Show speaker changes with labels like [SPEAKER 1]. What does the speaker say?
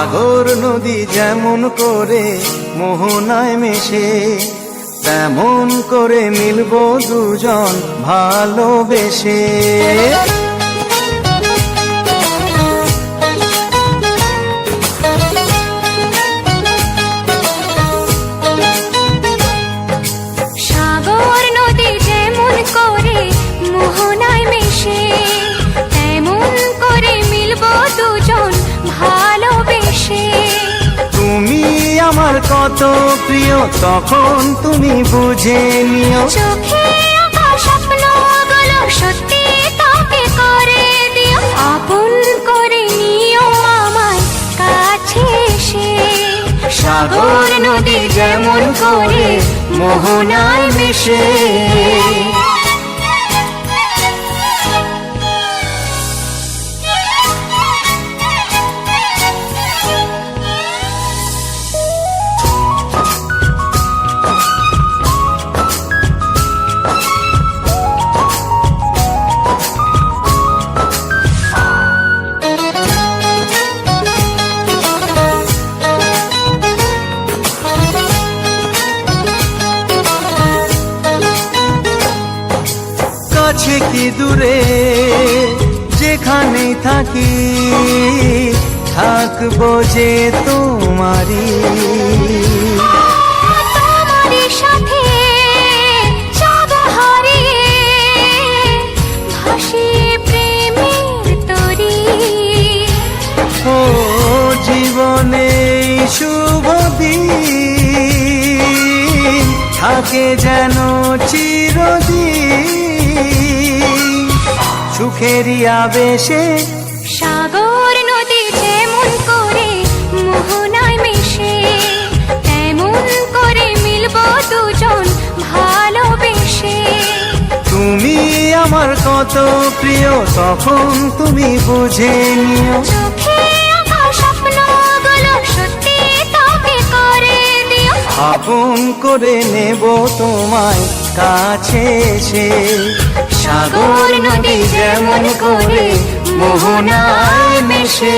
[SPEAKER 1] সাগর নদী যেমন করে মোহনায় মেশে, তেমন করে মিলবো দুজন ভালোবেসে।
[SPEAKER 2] সাগর নদী যেমন করে মোহনায় মেশে, তেমন করে মিলবো দুজন ভালোবেসে।
[SPEAKER 1] তুমি আমার কত প্রিয় তখন তুমি বুঝে নিও,
[SPEAKER 2] চোখে আঁকা স্বপ্নগুলো সত্যি তোকে করে দিও। আপন করে নিও আমার কাছে এসে,
[SPEAKER 1] সাগর নদী যেমন করে মোহনায় মেশে। কাছে কি দূরে যেখানেই থাকি, থাকবো যে তোমারি।
[SPEAKER 2] তোমারই সাথে যাব হারিয়ে, ভাসিয়ে প্রেমের তরি।
[SPEAKER 1] ও জীবনে শুভ দিন থাকে যেন চিরদিন, সুখেরই আবেশে।
[SPEAKER 2] সাগর নদী যেমন করে মোহনায় মেশে, তেমন করে মিলবো দুজন ভালোবেসে।
[SPEAKER 1] তুমি আমার কত প্রিয় তখন তুমি বুঝে নিও,
[SPEAKER 2] চোখে আঁকা স্বপ্নগুলো সত্যি তোকে করে দিও।
[SPEAKER 1] আপন করে নেব তোমায় কাছে এসে। সাগর নদী যেমন করে মোহনায় মেশে।